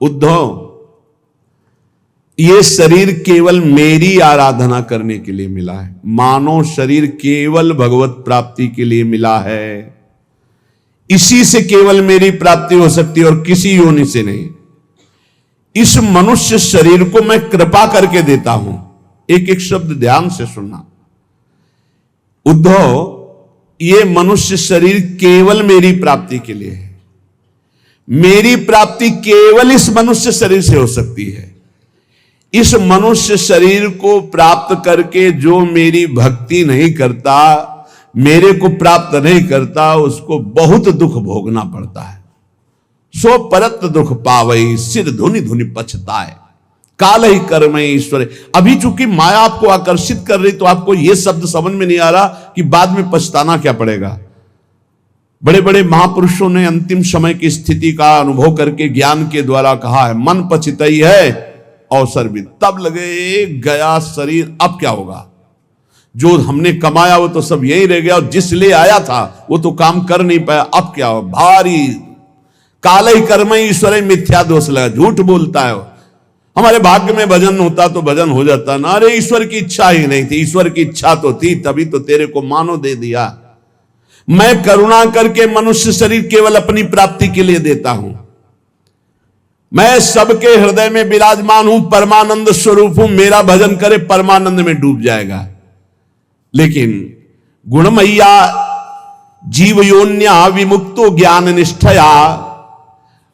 उद्धव, ये शरीर केवल मेरी आराधना करने के लिए मिला है। मानव शरीर केवल भगवत प्राप्ति के लिए मिला है। इसी से केवल मेरी प्राप्ति हो सकती है और किसी योनि से नहीं। इस मनुष्य शरीर को मैं कृपा करके देता हूं। एक एक शब्द ध्यान से सुनना। उद्धव, ये मनुष्य शरीर केवल मेरी प्राप्ति के लिए है। मेरी प्राप्ति केवल इस मनुष्य शरीर से हो सकती है। इस मनुष्य शरीर को प्राप्त करके जो मेरी भक्ति नहीं करता, मेरे को प्राप्त नहीं करता, उसको बहुत दुख भोगना पड़ता है। सो परत दुख पावई, सिर धुनि धुनि पछताए, काल ही कर्म ईश्वर। अभी चूंकि माया आपको आकर्षित कर रही तो आपको यह शब्द समझ में नहीं आ रहा कि बाद में पछताना क्या पड़ेगा। बड़े बड़े महापुरुषों ने अंतिम समय की स्थिति का अनुभव करके ज्ञान के द्वारा कहा है, मन पछितई है अवसर भी। तब लगे गया शरीर, अब क्या होगा। जो हमने कमाया वो तो सब यही रह गया, और जिस लिए आया था वो तो काम कर नहीं पाया, अब क्या हो। भारी काल ही कर्म ईश्वर मिथ्या दोष लगा, झूठ बोलता है। हमारे भाग्य में भजन होता तो भजन हो जाता ना। अरे ईश्वर की इच्छा ही नहीं थी, ईश्वर की इच्छा तो थी, तभी तो तेरे को मानो दे दिया। मैं करुणा करके मनुष्य शरीर केवल अपनी प्राप्ति के लिए देता हूं। मैं सबके हृदय में विराजमान हूं, परमानंद स्वरूप हूं। मेरा भजन करे परमानंद में डूब जाएगा। लेकिन गुणमय्या जीव योन्या विमुक्तो ज्ञान निष्ठया,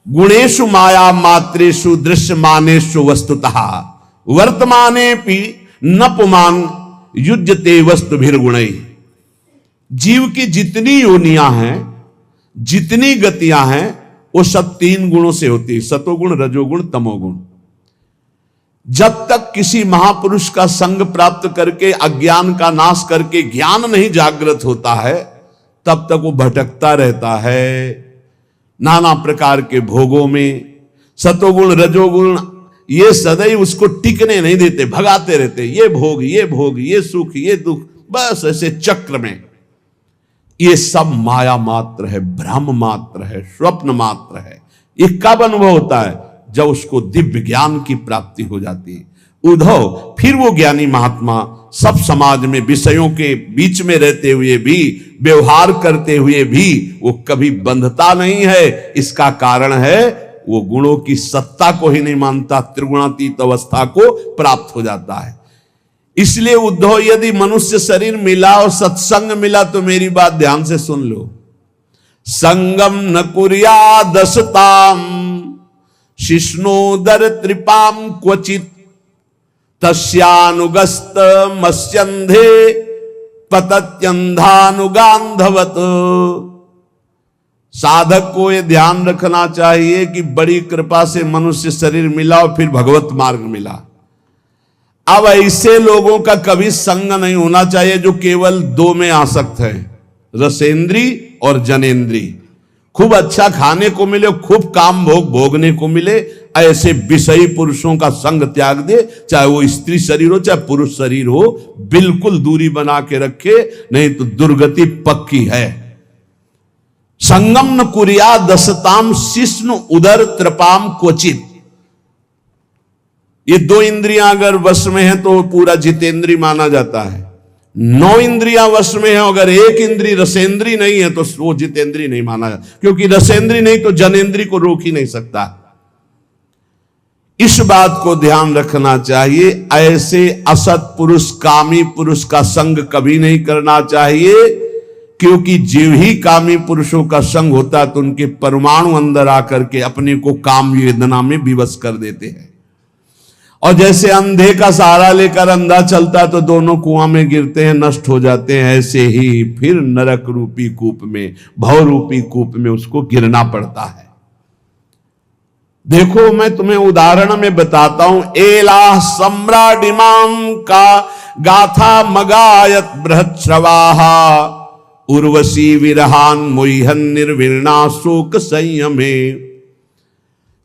गुणेशु माया मात्रेषु दृश्यमानेषु वस्तुतः, वर्तमाने पि न पुमान युज्यते वस्तुभिर्गुणै। जीव की जितनी योनियां हैं, जितनी गतियां हैं, वो सब 3 गुणों से होती है, सतोगुण, रजोगुण, तमोगुण। जब तक किसी महापुरुष का संग प्राप्त करके अज्ञान का नाश करके ज्ञान नहीं जागृत होता है, तब तक वो भटकता रहता है नाना प्रकार के भोगों में। सतोगुण, रजोगुण ये सदैव उसको टिकने नहीं देते, भगाते रहते। ये भोग, ये भोग, ये सुख, ये दुख, बस ऐसे चक्र में। ये सब माया मात्र है, भ्रम मात्र है, स्वप्न मात्र है। ये कब अनुभव होता है? जब उसको दिव्य ज्ञान की प्राप्ति हो जाती है। उद्धव, फिर वो ज्ञानी महात्मा सब समाज में विषयों के बीच में रहते हुए भी, व्यवहार करते हुए भी वो कभी बंधता नहीं है। इसका कारण है वो गुणों की सत्ता को ही नहीं मानता, त्रिगुणातीत अवस्था को प्राप्त हो जाता है। इसलिए उद्धव, यदि मनुष्य शरीर मिला और सत्संग मिला तो मेरी बात ध्यान से सुन लो। संगम न कुर्या दशताम शिष्णोदर त्रिपाम क्वचित, तस्यानुगस्त मस्यंधे पतत्यंधानुगांधवत। साधक को यह ध्यान रखना चाहिए कि बड़ी कृपा से मनुष्य शरीर मिला और फिर भगवत मार्ग मिला। अब ऐसे लोगों का कभी संग नहीं होना चाहिए जो केवल 2 में आसक्त है, रसेंद्री और जनेंद्री। खूब अच्छा खाने को मिले, खूब काम भोग भोगने को मिले, ऐसे विषयी पुरुषों का संग त्याग दे। चाहे वो स्त्री शरीर हो चाहे पुरुष शरीर हो, बिल्कुल दूरी बना के रखे, नहीं तो दुर्गति पक्की है। संगम न कुर्या दशताम शिष्णु उदर त्रिपाम क्वचित। ये 2 इंद्रियां अगर वश में है तो पूरा जितेंद्री माना जाता है। 9 इंद्रियां वश में है, अगर 1 इंद्री रसेंद्री नहीं है तो वो जितेंद्री नहीं माना जाता, क्योंकि रसेंद्री नहीं तो जनेंद्री को रोक ही नहीं सकता। इस बात को ध्यान रखना चाहिए। ऐसे असत पुरुष, कामी पुरुष का संग कभी नहीं करना चाहिए, क्योंकि जीव ही कामी पुरुषों का संग होता है तो उनके परमाणु अंदर आकर के अपने को काम वेदना में विवश कर देते हैं। और जैसे अंधे का सहारा लेकर अंधा चलता है तो दोनों कुआं में गिरते हैं, नष्ट हो जाते हैं, ऐसे ही फिर नरक रूपी कूप में, भव रूपी कूप में उसको गिरना पड़ता है। देखो, मैं तुम्हें उदाहरण में बताता हूं। एला सम्राडिमाम का गाथा मगायत बृहच्छ्रवाहा, उर्वशी विरहान मोहन निर्विरणा शोक संयमे।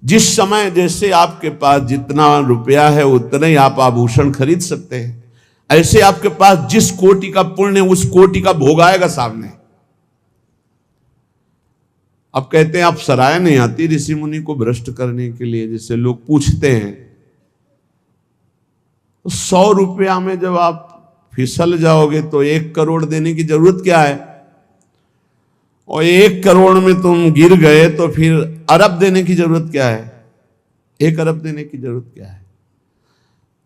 जिस समय जैसे आपके पास जितना रुपया है उतने ही आप आभूषण खरीद सकते हैं, ऐसे आपके पास जिस कोटि का पुण्य उस कोटि का भोग आएगा सामने। अब कहते हैं अप्सराएं नहीं आती ऋषि मुनि को भ्रष्ट करने के लिए, जिससे लोग पूछते हैं। तो 100 रुपया में जब आप फिसल जाओगे तो 1 करोड़ देने की जरूरत क्या है, और 1 करोड़ में तुम गिर गए तो फिर अरब देने की जरूरत क्या है, 1 अरब देने की जरूरत क्या है।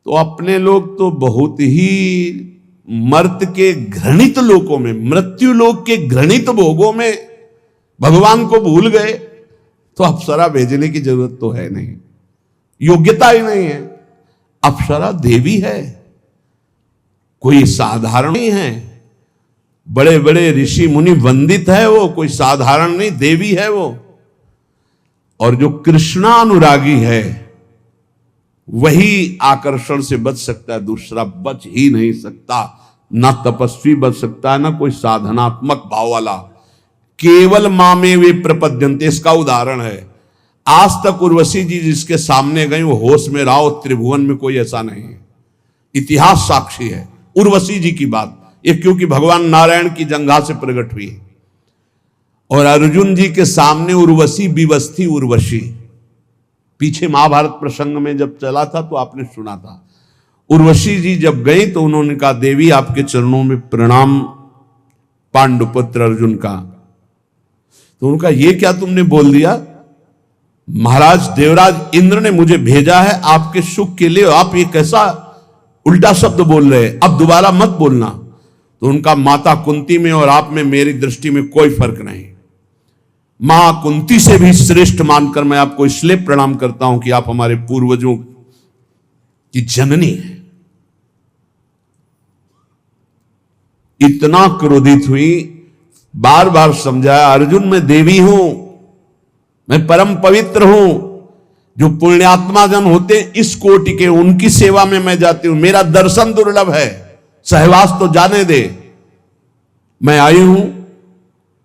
तो अपने लोग तो बहुत ही मर्त के घृणित लोकों में, मृत्यु लोक के घृणित भोगों में भगवान को भूल गए, तो अप्सरा भेजने की जरूरत तो है नहीं, योग्यता ही नहीं है। अप्सरा देवी है, कोई साधारण नहीं है। बड़े बड़े ऋषि मुनि वंदित है वो, कोई साधारण नहीं, देवी है वो। और जो कृष्णानुरागी है वही आकर्षण से बच सकता है, दूसरा बच ही नहीं सकता। ना तपस्वी बच सकता है, ना कोई साधनात्मक भाव वाला। केवल मां में वे प्रपद्यन्ते, इसका उदाहरण है। आज तक उर्वशी जी जिसके सामने गई वो होश में रहा, त्रिभुवन में कोई ऐसा नहीं है। इतिहास साक्षी है उर्वशी जी की बात, ये क्योंकि भगवान नारायण की जंघा से प्रकट हुई है। और अर्जुन जी के सामने उर्वशी विवस्थी उर्वशी, पीछे महाभारत प्रसंग में जब चला था तो आपने सुना था। उर्वशी जी जब गई तो उन्होंने कहा, देवी आपके चरणों में प्रणाम पांडुपुत्र अर्जुन का। तो उनका ये क्या तुमने बोल दिया, महाराज देवराज इंद्र ने मुझे भेजा है आपके सुख के लिए, आप ये कैसा उल्टा शब्द बोल रहे हैं, अब दोबारा मत बोलना। तो उनका माता कुंती में और आप में मेरी दृष्टि में कोई फर्क नहीं। मां कुंती से भी श्रेष्ठ मानकर मैं आपको इसलिए प्रणाम करता हूं कि आप हमारे पूर्वजों की जननी है। इतना क्रोधित हुई, बार बार समझाया, अर्जुन मैं देवी हूं, मैं परम पवित्र हूं। जो पुण्यात्मा जन होते इस कोटि के, उनकी सेवा में मैं जाती हूं, मेरा दर्शन दुर्लभ है, सहवास तो जाने दे। मैं आई हूं,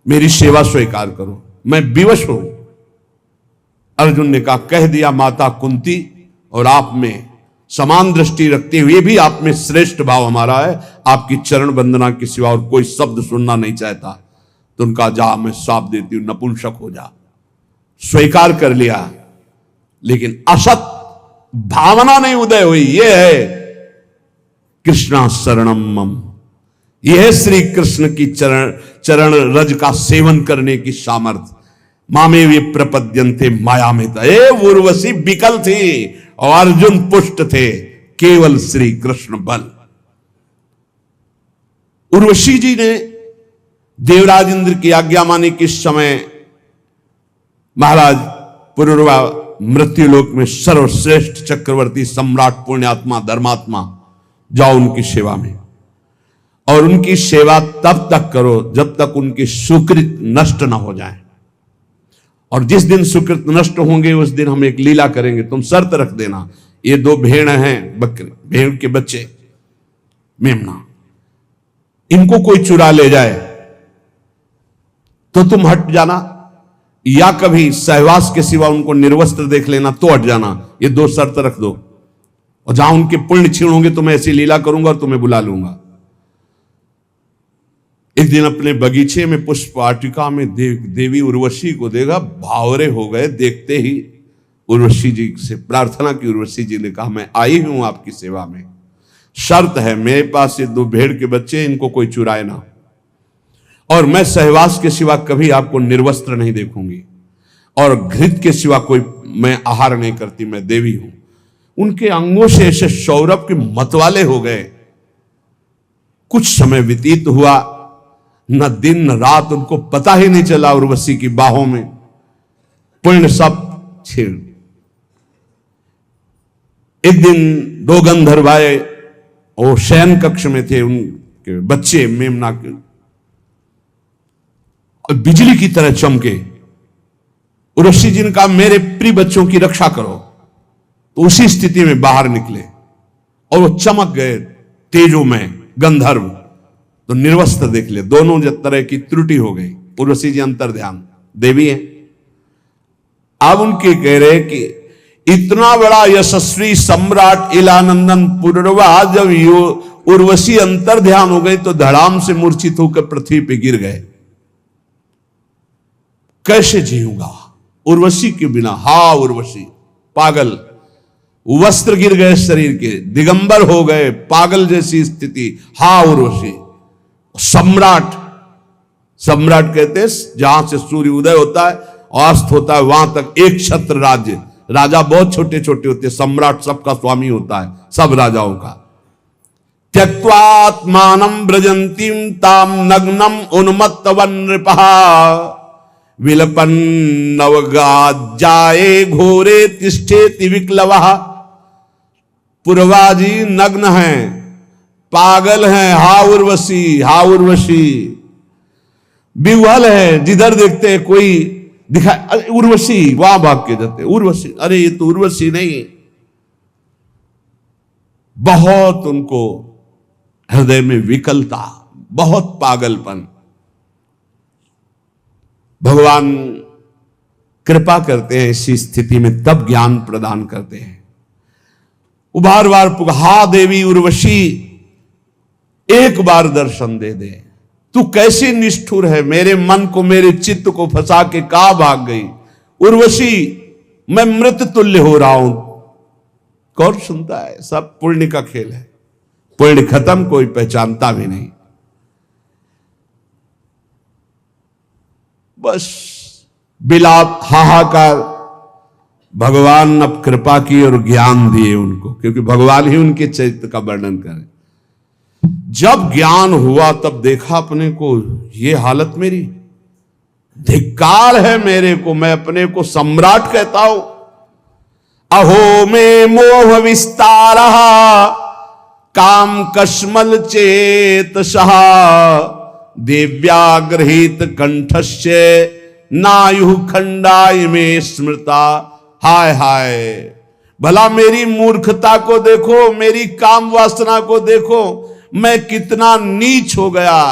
मेरी सेवा स्वीकार करो, मैं विवश हूं। अर्जुन ने कहा, कह दिया माता कुंती और आप में समान दृष्टि रखते हुए भी आप में श्रेष्ठ भाव हमारा है, आपकी चरण वंदना के सिवा और कोई शब्द सुनना नहीं चाहता। तो उनका, जा मैं साफ देती हूं, नपुंसक हो जा। स्वीकार कर लिया, लेकिन असत भावना नहीं उदय हुई। यह है कृष्णा शरणम मम, यह है श्री कृष्ण की चरण रज का सेवन करने की सामर्थ्य। मामे वे प्रपद्यन्ते माया में था। उर्वशी विकल थी और अर्जुन पुष्ट थे, केवल श्री कृष्ण बल। उर्वशी जी ने देवराज इंद्र की आज्ञा मानी कि इस समय महाराज पुरुरवा मृत्युलोक में सर्वश्रेष्ठ चक्रवर्ती सम्राट पुण्यात्मा धर्मात्मा, जाओ उनकी सेवा में। और उनकी सेवा तब तक करो जब तक उनकी सुकृत नष्ट ना हो जाए। और जिस दिन सुकृत नष्ट होंगे उस दिन हम एक लीला करेंगे, तुम शर्त रख देना। ये 2 भेड़ हैं, बकरे, भेड़ के बच्चे मेमना, इनको कोई चुरा ले जाए तो तुम हट जाना, या कभी सहवास के सिवा उनको निर्वस्त्र देख लेना तो हट जाना। ये 2 शर्त रख दो, और जहां उनके पुण्य क्षीण होंगे तो मैं ऐसी लीला करूंगा और तुम्हें बुला लूंगा। एक दिन अपने बगीचे में पुष्प वाटिका में देवी उर्वशी को देखा, भावरे हो गए। देखते ही उर्वशी जी से प्रार्थना की। उर्वशी जी ने कहा, मैं आई हूं आपकी सेवा में, शर्त है मेरे पास ये 2 भेड़ के बच्चे, इनको कोई चुराए ना, और मैं सहवास के सिवा कभी आपको निर्वस्त्र नहीं देखूंगी, और घृत के सिवा कोई मैं आहार नहीं करती, मैं देवी हूं। उनके अंगों से ऐसे सौरभ के मतवाले हो गए। कुछ समय व्यतीत हुआ, न दिन न रात, उनको पता ही नहीं चला। उर्वशी की बाहों में पुण्य सब छीण। एक दिन 2 गंधर्व आए, वो शयन कक्ष में थे, उनके बच्चे मेमना के बिजली की तरह चमके। उर्वशी जी ने कहा, मेरे प्रिय बच्चों की रक्षा करो। तो उसी स्थिति में बाहर निकले और वो चमक गए तेजो में गंधर्व। तो निर्वस्त्र देख ले, दोनों तरह की त्रुटि हो गई। उर्वशी जी अंतर ध्यान देवी है। अब उनके कह रहे कि इतना बड़ा यशस्वी सम्राट इलानंदन पुरुरवा, जब उर्वशी अंतर ध्यान हो गई तो धड़ाम से मूर्छित होकर पृथ्वी पे गिर गए। कैसे जीऊंगा उर्वशी के बिना। हा उर्वशी, पागल, वस्त्र गिर गए शरीर के, दिगंबर हो गए, पागल जैसी स्थिति। हा उर्वशी। सम्राट, सम्राट कहते हैं जहां से सूर्य उदय होता है अस्त होता है वहां तक एक छत्र राज्य। राजा बहुत छोटे छोटे होते हैं, सम्राट सबका स्वामी होता है, सब राजाओं का। त्यक्त्वात्मानं ब्रजंतीम ताम नग्नम उन्मत्तवन नृपः विलपन नवगाज्जाये घोरे तिष्ठेति विक्लवः। पुरवाजी नग्न हैं, पागल हैं। हा उर्वशी, हा उर्वशी। विह्वल है, जिधर देखते हैं कोई दिखा, उर्वशी, वहां भाग के जाते उर्वशी। अरे ये तो उर्वशी नहीं। बहुत उनको हृदय में विकलता, बहुत पागलपन। भगवान कृपा करते हैं ऐसी स्थिति में, तब ज्ञान प्रदान करते हैं। वो बार बार हा देवी उर्वशी, एक बार दर्शन दे दे। तू कैसी निष्ठुर है, मेरे मन को, मेरे चित्त को फंसा के कहां भाग गई उर्वशी। मैं मृत तुल्य हो रहा हूं। कौन सुनता है? सब पुण्य का खेल है। पुण्य खत्म, कोई पहचानता भी नहीं। बस बिलाप, हाहाकार। भगवान अब कृपा की और ज्ञान दिए उनको, क्योंकि भगवान ही उनके चरित्र का वर्णन करें। जब ज्ञान हुआ तब देखा अपने को, ये हालत मेरी, धिक्कार है मेरे को, मैं अपने को सम्राट कहता हूं। अहो में मोह विस्तार काम कश्मल चेतसः देव्याग्रहित कंठस्य नायु खंडाय में स्मृता। हाय हाय, भला मेरी मूर्खता को देखो, मेरी काम वासना को देखो, मैं कितना नीच हो गया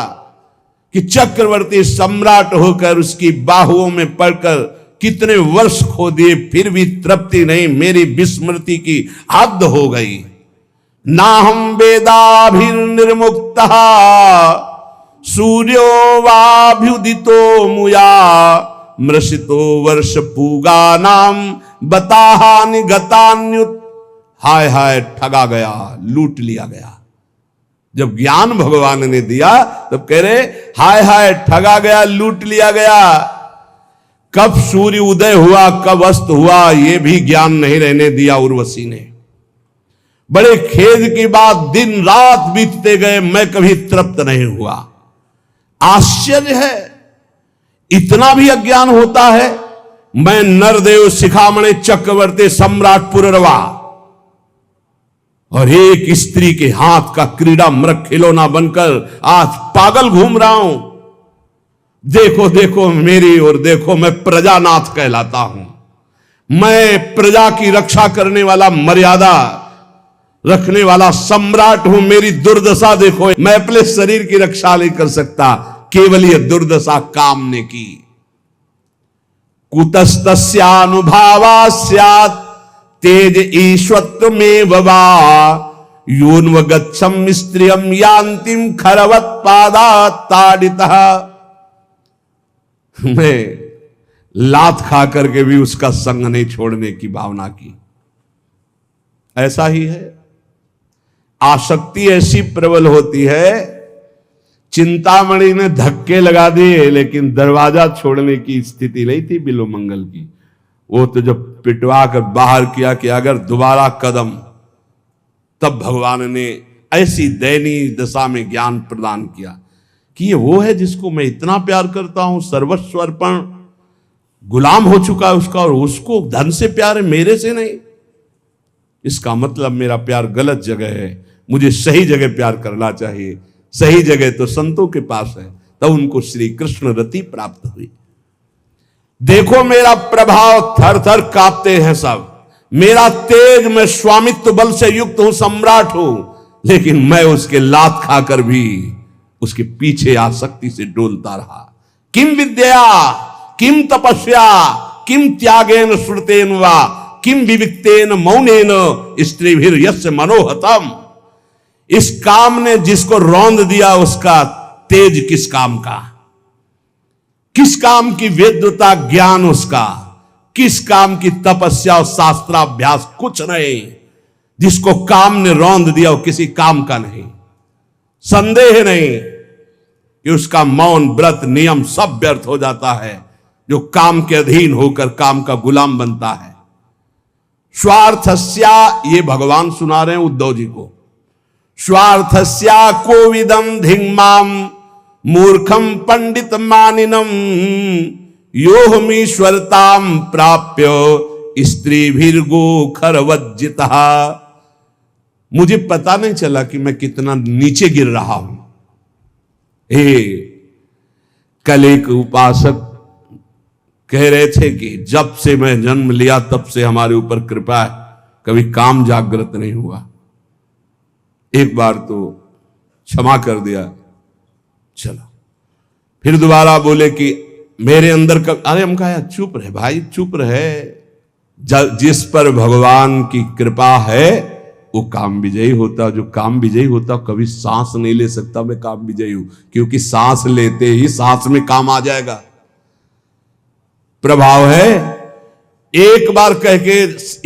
कि चक्रवर्ती सम्राट होकर उसकी बाहुओं में पड़कर कितने वर्ष खो दिए, फिर भी तृप्ति नहीं। मेरी विस्मृति की हद हो गई। ना हम वेदाभिर्निर्मुक्तः सूर्यो वाभ्युदितो मुया मृषितो वर्ष पूगा नाम बताहानि गतान्युत। हाय हाय, ठगा गया, लूट लिया गया। जब ज्ञान भगवान ने दिया तब कह रहे हाय हाय, ठगा गया, लूट लिया गया। कब सूर्य उदय हुआ, कब अस्त हुआ, यह भी ज्ञान नहीं रहने दिया उर्वशी ने। बड़े खेद की बात, दिन रात बीतते गए, मैं कभी तृप्त नहीं हुआ। आश्चर्य है, इतना भी अज्ञान होता है। मैं नरदेव शिखामणि चक्रवर्ती सम्राट पुररवा और एक स्त्री के हाथ का क्रीड़ा मृग खिलौना बनकर आज पागल घूम रहा हूं। देखो देखो मेरी ओर देखो, मैं प्रजानाथ कहलाता हूं। मैं प्रजा की रक्षा करने वाला, मर्यादा रखने वाला सम्राट हूं। मेरी दुर्दशा देखो, मैं अपने शरीर की रक्षा नहीं कर सकता, केवल यह दुर्दशा काम ने की। कुतस्तस्यानुभावा स्यात् तेज ईश्वत्व में बवा यून्व गच्छम स्त्रियम यान्तिम खरवत पादा ताड़ितः। मैं लात खा करके भी उसका संग नहीं छोड़ने की भावना की। ऐसा ही है, आसक्ति ऐसी प्रबल होती है। चिंतामणि ने धक्के लगा दिए, लेकिन दरवाजा छोड़ने की स्थिति नहीं थी बिल्वमंगल की। वो तो जब पिटवा कर बाहर किया कि अगर दोबारा कदम, तब भगवान ने ऐसी दयनीय दशा में ज्ञान प्रदान किया कि ये वो है जिसको मैं इतना प्यार करता हूं, सर्वस्व अर्पण, गुलाम हो चुका है उसका, और उसको धन से प्यार है, मेरे से नहीं। इसका मतलब मेरा प्यार गलत जगह है, मुझे सही जगह प्यार करना चाहिए। सही जगह तो संतों के पास है। तब उनको श्री कृष्ण रति प्राप्त हुई। देखो मेरा प्रभाव, थर थर कांपते हैं सब। मेरा तेज, मैं स्वामित्व बल से युक्त हूं, सम्राट हूं, लेकिन मैं उसके लात खाकर भी उसके पीछे आसक्ति से डोलता रहा। किम विद्या, किम तपस्या, किम त्यागेन श्रुतेन वा किम विविक्तेन मौनेन स्त्रीभिर यस्य मनोहतम। इस काम ने जिसको रौंद दिया, उसका तेज किस काम का। किस काम की वेद्यता ज्ञान उसका, किस काम की तपस्या और शास्त्राभ्यास, कुछ नहीं। जिसको काम ने रौंद दिया वो किसी काम का नहीं। संदेह नहीं कि उसका मौन व्रत नियम सब व्यर्थ हो जाता है जो काम के अधीन होकर काम का गुलाम बनता है। स्वार्थस्या, ये भगवान सुना रहे हैं उद्धव जी को, स्वार्थस्या कोविदम धिंगमाम मूर्खम पंडित मानिनम योहमीश्वरताम प्राप्य स्त्री भीर्गो खरवज्जिता। मुझे पता नहीं चला कि मैं कितना नीचे गिर रहा हूं। कल एक उपासक कह रहे थे कि जब से मैं जन्म लिया तब से हमारे ऊपर कृपा है, कभी काम जागृत नहीं हुआ। एक बार तो क्षमा कर दिया, चलो। फिर दोबारा बोले कि मेरे अंदर कब, अरे हम कहा चुप रहे भाई, चुप रहे। जिस पर भगवान की कृपा है वो काम विजयी होता। जो काम विजयी होता कभी सांस नहीं ले सकता मैं काम विजयी हूं, क्योंकि सांस लेते ही सांस में काम आ जाएगा। प्रभाव है। एक बार कह के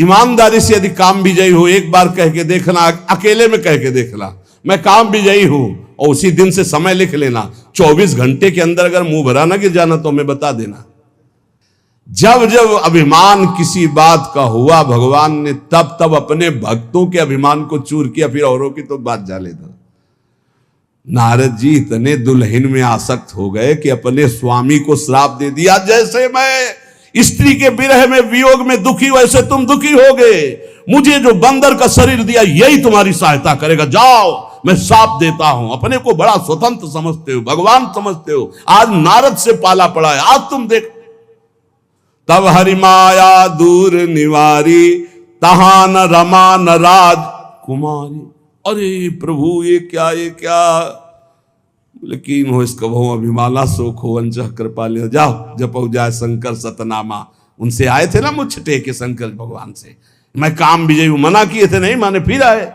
ईमानदारी से यदि काम विजयी हो, एक बार कह के देखना, अकेले में कह के देखना मैं काम विजयी हूं, और उसी दिन से समय लिख लेना। 24 घंटे के अंदर अगर मुंह भरा ना गिर जाना तो हमें बता देना। जब जब अभिमान किसी बात का हुआ भगवान ने तब तब अपने भक्तों के अभिमान को चूर किया, फिर औरों की तो बात जा लेता। नारद जी इतने दुल्हन में आसक्त हो गए कि अपने स्वामी को श्राप दे दिया, जैसे मैं स्त्री के विरह में वियोग में दुखी वैसे तुम दुखी होगे। मुझे जो बंदर का शरीर दिया यही तुम्हारी सहायता करेगा, जाओ मैं श्राप देता हूं। अपने को बड़ा स्वतंत्र समझते हो, भगवान समझते हो, आज नारद से पाला पड़ा है। आज तुम देख, तब हरि माया दूर निवारी, तहां न रमा न राज कुमारी। अरे प्रभु ये क्या, लेकिन हो इसका बहु अभिमाना शोक हो अंचः कृपाले। जाओ जपो जाए शंकर सतनामा। उनसे आए थे ना मुझ टेके शंकर भगवान से, मैं काम विजयी हूं, मना किए थे नहीं माने, फिर आए।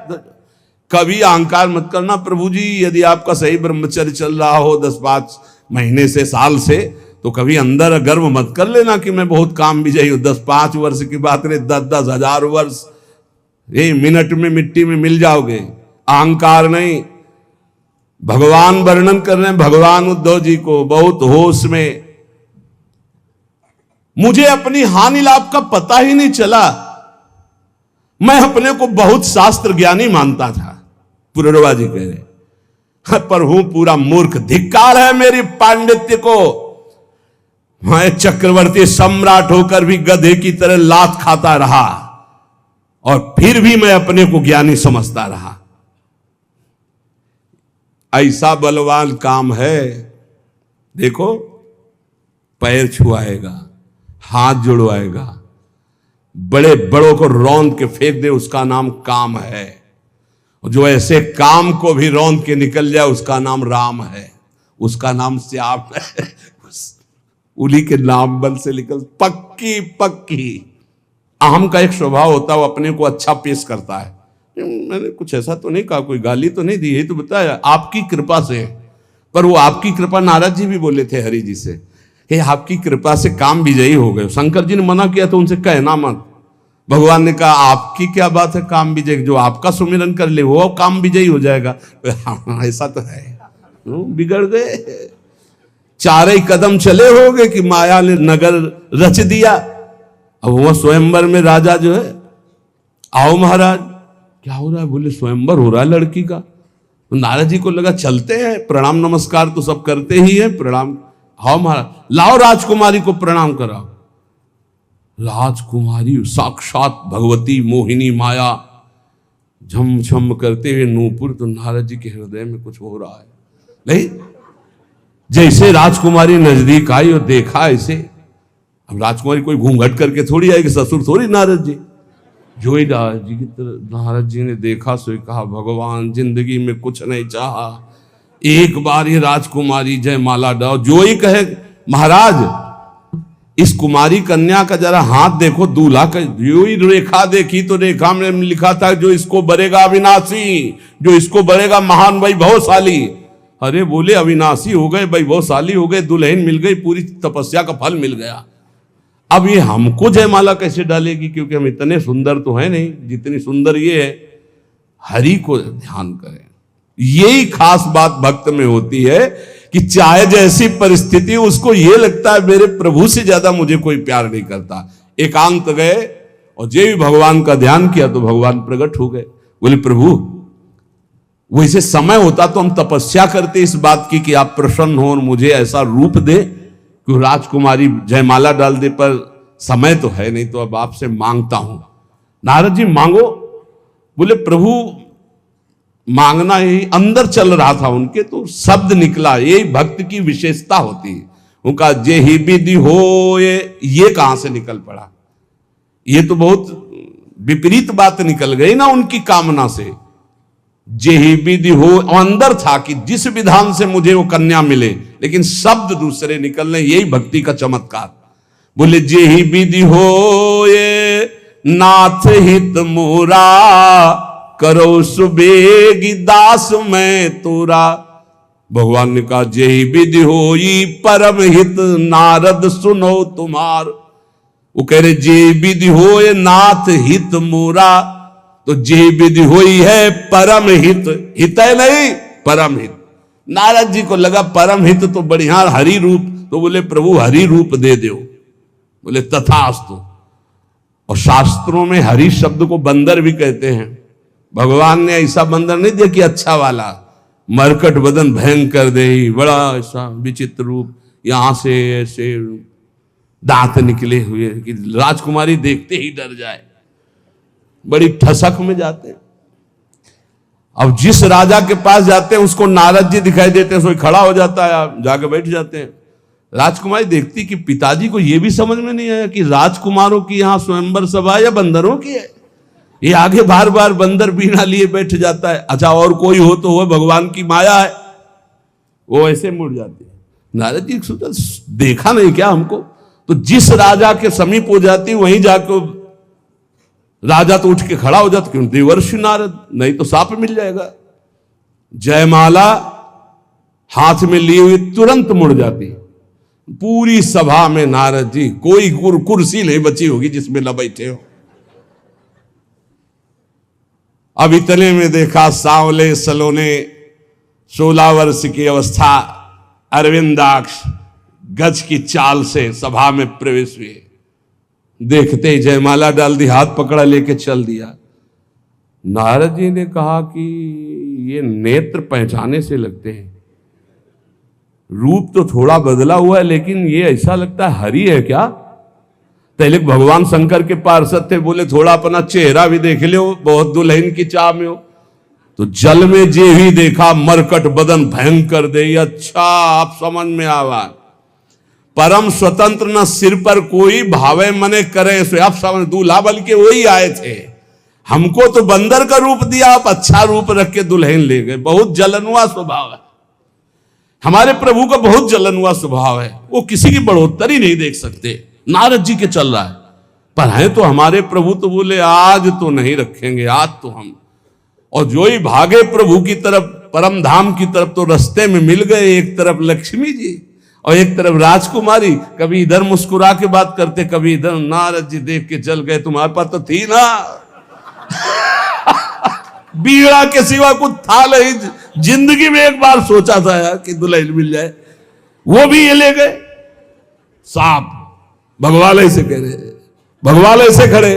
कभी अहंकार मत करना प्रभु जी, यदि आपका सही ब्रह्मचर्य चल रहा हो 10-5 महीने से, साल से, तो कभी अंदर गर्व मत कर लेना कि मैं बहुत काम विजयी हूं। 10-5 वर्ष की बात नहीं, 10-10 हजार वर्ष, ये मिनट में मिट्टी में मिल जाओगे। अहंकार नहीं। भगवान वर्णन कर रहे हैं भगवान उद्धव जी को बहुत होश में। मुझे अपनी हानि लाभ का पता ही नहीं चला। मैं अपने को बहुत शास्त्र ज्ञानी मानता था, पुररवा जी कह रहे, पर हूं पूरा मूर्ख। धिक्कार है मेरी पांडित्य को। मैं चक्रवर्ती सम्राट होकर भी गधे की तरह लात खाता रहा, और फिर भी मैं अपने को ज्ञानी समझता रहा। ऐसा बलवान काम है। देखो, पैर छुआएगा, हाथ जुड़वाएगा, बड़े बड़ों को रौंद के फेंक दे, उसका नाम काम है। जो ऐसे काम को भी रौंद के निकल जाए उसका नाम राम है, उसका नाम श्याम है। उली के नाम बल से निकल पक्की। अहम का एक स्वभाव होता है, वो अपने को अच्छा पेश करता है। मैंने कुछ ऐसा तो नहीं कहा, कोई गाली तो नहीं दी, यही तो बताया आपकी कृपा से। पर वो आपकी कृपा, नारद जी भी बोले थे हरि जी से कि आपकी कृपा से काम विजयी हो गए। शंकर जी ने मना किया तो उनसे कहना मत। भगवान ने कहा आपकी क्या बात है काम विजय, जो आपका सुमिरन कर ले वो काम विजयी हो जाएगा। ऐसा तो है, बिगड़ गए। 4 ही कदम चले होगे कि माया ने नगर रच दिया। अब वो स्वयंवर में राजा जो है, आओ महाराज क्या हो रहा है, बोले स्वयंवर हो रहा है लड़की का। तो नारद जी को लगा चलते हैं, प्रणाम नमस्कार तो सब करते ही है, प्रणाम। आओ महाराज, लाओ राजकुमारी को प्रणाम कराओ। राजकुमारी साक्षात भगवती मोहिनी माया झमझम करते हुए नूपुर। तो नारद जी के हृदय में कुछ हो रहा है नहीं। जैसे राजकुमारी नजदीक आई और देखा ऐसे, अब राजकुमारी कोई घूंघट करके थोड़ी आएगी, ससुर थोड़ी नारद जी। जो ही नारद जी की तरफ, नारद जी ने देखा सो कहा भगवान जिंदगी में कुछ नहीं चाहा, एक बार ये राजकुमारी जयमाला डाओ। जो ही कहे महाराज इस कुमारी कन्या का जरा हाथ देखो, दूल्हा का। जो ही रेखा देखी तो रेखा में लिखा था जो इसको बरेगा अविनाशी, जो इसको बरेगा महान वैभवशाली। अरे बोले अविनाशी हो गए, वैभवशाली हो गए, दुल्हन मिल गई, पूरी तपस्या का फल मिल गया। अब ये हमको जयमाला कैसे डालेगी, क्योंकि हम इतने सुंदर तो है नहीं जितनी सुंदर ये है। हरि को ध्यान करें। यही खास बात भक्त में होती है कि चाहे जैसी परिस्थिति, उसको ये लगता है मेरे प्रभु से ज्यादा मुझे कोई प्यार नहीं करता। एकांत गए और जे भी भगवान का ध्यान किया तो भगवान प्रकट हो गए। बोले प्रभु वैसे समय होता तो हम तपस्या करते इस बात की कि आप प्रसन्न हो और मुझे ऐसा रूप दे कि राजकुमारी जयमाला डाल दे, पर समय तो है नहीं, तो अब आपसे मांगता हूं। नारद जी मांगो। बोले प्रभु मांगना ही अंदर चल रहा था उनके, तो शब्द निकला। ये भक्त की विशेषता होती है। उनका जे ही विधि हो, ये कहां से निकल पड़ा? ये तो बहुत विपरीत बात निकल गई ना उनकी कामना से। जे ही विधि हो, अंदर था कि जिस विधान से मुझे वो कन्या मिले, लेकिन शब्द दूसरे निकलने, यही भक्ति का चमत्कार। बोले जे ही विधि हो ये नाथ हित मोरा, करो सुबेगी दास मैं तोरा। भगवान ने कहा जे ही विधि होई परम हित, नारद सुनो तुम्हार। वो कह रहे जे विधि हो ये नाथ हित मोरा, तो जे विधि हुई है परम हित। हित है नहीं, परम हित। नारद जी को लगा परम हित तो बढ़िया हरि रूप, तो बोले प्रभु हरि रूप दे दो। बोले तथास्तु। और शास्त्रों में हरि शब्द को बंदर भी कहते हैं। भगवान ने ऐसा बंदर नहीं दिया कि अच्छा वाला, मरकट बदन भयंकर दे, बड़ा ऐसा विचित्र रूप, यहां से ऐसे दांत निकले हुए कि राजकुमारी देखते ही डर जाए, बड़ी ठसक में जाते हैं। अब जिस राजा के पास जाते हैं उसको नारद जी दिखाई देते हैं, सोई खड़ा हो जाता है, आप जाके बैठ जाते हैं। राजकुमारी देखती कि पिताजी को यह भी समझ में नहीं आया कि राजकुमारों की यहां स्वयंवर सभा या बंदरों की है। ये आगे बार बार बंदर बीना लिए बैठ जाता है। अच्छा और कोई हो तो वो भगवान की माया है, वो ऐसे मुड़ जाती है। नारद जी सोचा देखा नहीं क्या हमको? तो जिस राजा के समीप हो जाती वहीं जाकर राजा तो उठ के खड़ा हो जाता, क्यों? देवर्षि नारद, नहीं तो साप मिल जाएगा। जयमाला हाथ में लिए हुए तुरंत मुड़ जाती। पूरी सभा में नारद जी, कोई कुर्सी नहीं बची होगी जिसमें न बैठे हो। अब इतने में देखा सांवले सलोने 16 वर्ष की अवस्था अरविंदाक्ष गज की चाल से सभा में प्रवेश हुए। देखते ही जयमाला डाल दी, हाथ पकड़ा लेके चल दिया। नारद जी ने कहा कि ये नेत्र पहचाने से लगते हैं, रूप तो थोड़ा बदला हुआ है, लेकिन ये ऐसा लगता है हरि है क्या? पहले भगवान शंकर के पार्षद थे, बोले थोड़ा अपना चेहरा भी देख लो, बहुत दुल्हन की चाह में हो। तो जल में जे ही देखा मरकट बदन भयंकर दे। अच्छा आप समझ में आवा, परम स्वतंत्र न सिर पर कोई भावे मने करे सो। आप समझ, दूल्हा बल के वही आए थे, हमको तो बंदर का रूप दिया, आप अच्छा रूप रख के दुल्हन ले गए। बहुत जलनुआ स्वभाव है हमारे प्रभु का, बहुत जलनुआ स्वभाव है। वो किसी की बढ़ोत्तरी नहीं देख सकते। नारद जी के चल रहा है, पर है तो हमारे प्रभु तो बोले आज तो नहीं रखेंगे, आज तो हम। और जो ही भागे प्रभु की तरफ, परम धाम की तरफ, तो रास्ते में मिल गए। एक तरफ लक्ष्मी जी और एक तरफ राजकुमारी। कभी इधर मुस्कुरा के बात करते, कभी इधर। नारद जी देख के चल गए, तुम्हारे पास तो थी ना बीड़ा के सिवा कुछ था नहीं। जिंदगी में एक बार सोचा था यार कि दुल्हन मिल जाए, वो भी ये ले गए। सांप भगवान ऐसे कह रहे, भगवान ऐसे खड़े,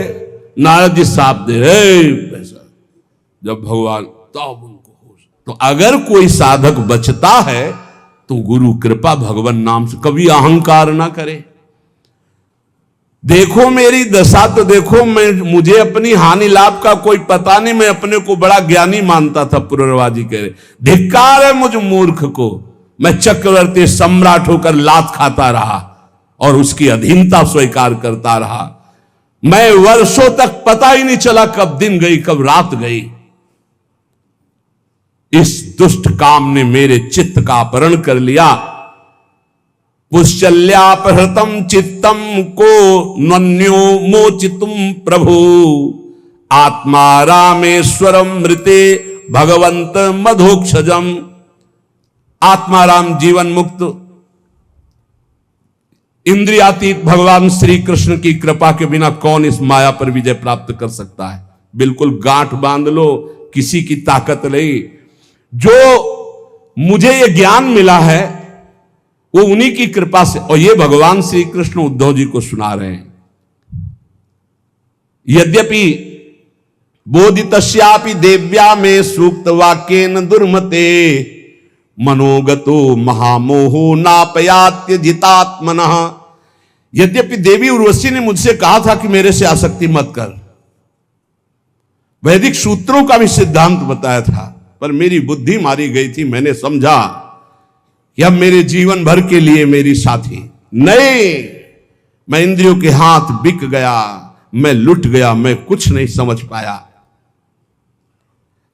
नारद जी सांप दे रहे। जब भगवान तब उनको होश। तो अगर कोई साधक बचता है तो गुरु कृपा भगवान नाम से, कभी अहंकार ना करे। देखो मेरी दशा तो देखो, मुझे अपनी हानि लाभ का कोई पता नहीं, मैं अपने को बड़ा ज्ञानी मानता था। पुरवाजी कह रहे, धिक्कार है मुझ मूर्ख को, मैं चक्रवर्ती सम्राट होकर लात खाता रहा और उसकी अधीनता स्वीकार करता रहा। मैं वर्षों तक पता ही नहीं चला कब दिन गई कब रात गई। इस दुष्ट काम ने मेरे चित्त का अपहरण कर लिया। पुष्चल्यापहृतम चित्तम को नन्यो मोचितुम प्रभु, आत्मा रामेश्वरम मृते भगवंत मधोक्षजम। आत्माराम जीवन मुक्त इंद्रियातीत भगवान श्री कृष्ण की कृपा के बिना कौन इस माया पर विजय प्राप्त कर सकता है। बिल्कुल गांठ बांध लो, किसी की ताकत नहीं। जो मुझे ये ज्ञान मिला है वो उन्हीं की कृपा से, और ये भगवान श्री कृष्ण उद्धव जी को सुना रहे हैं। यद्यपि बोधितस्यापि देव्या में सूक्त वाक्येन दुर्मते मनोगतो महामोहो नापयात्य जितात्मनः। यद्यपि देवी उर्वशी ने मुझसे कहा था कि मेरे से आसक्ति मत कर, वैदिक सूत्रों का भी सिद्धांत बताया था, पर मेरी बुद्धि मारी गई थी। मैंने समझा कि अब मेरे जीवन भर के लिए मेरी साथी नहीं, मैं इंद्रियों के हाथ बिक गया, मैं लुट गया, मैं कुछ नहीं समझ पाया।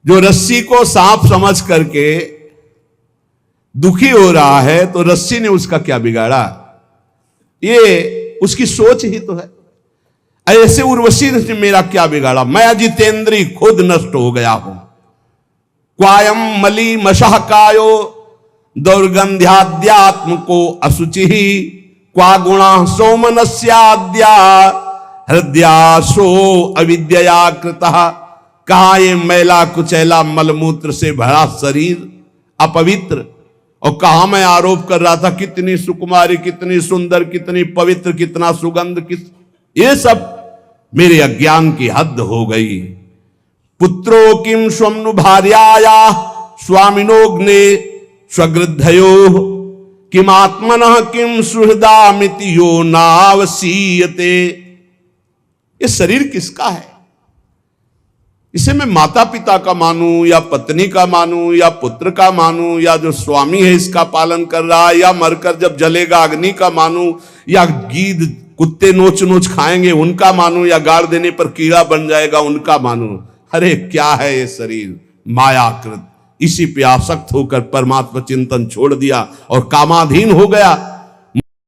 जो रस्सी को सांप समझ करके दुखी हो रहा है तो रस्सी ने उसका क्या बिगाड़ा, ये उसकी सोच ही तो है। ऐसे उर्वशी ने मेरा क्या बिगाड़ा, मैं अजितेंद्री खुद नष्ट हो गया हूं। क्वायम मली मशह कायो दौर्गंध्याद्यात्म को असुचि क्वा गुणा सोमनस्याद्या हृदयासो अविद्या कृतः। कहा ये मैला कुचैला मलमूत्र से भरा शरीर अपवित्र, और कहा मैं आरोप कर रहा था कितनी सुकुमारी, कितनी सुंदर, कितनी पवित्र, कितना सुगंध, ये सब मेरे अज्ञान की हद हो गई। पुत्रो किम स्वम्नु भार्याया स्वामिनोग्ने स्वगृद्धयो किम आत्मनः किम सुहृदामिति यो नावसीयते। ये शरीर किसका है? इसे मैं माता पिता का मानूं या पत्नी का मानूं या पुत्र का मानूं या जो स्वामी है इसका पालन कर रहा है, या मरकर जब जलेगा अग्नि का मानूं, या गीद कुत्ते नोच नोच खाएंगे उनका मानूं, या गाड़ देने पर कीड़ा बन जाएगा उनका मानूं। अरे क्या है ये शरीर? मायाकृत। इसी पे आसक्त होकर परमात्मा चिंतन छोड़ दिया और कामाधीन हो गया।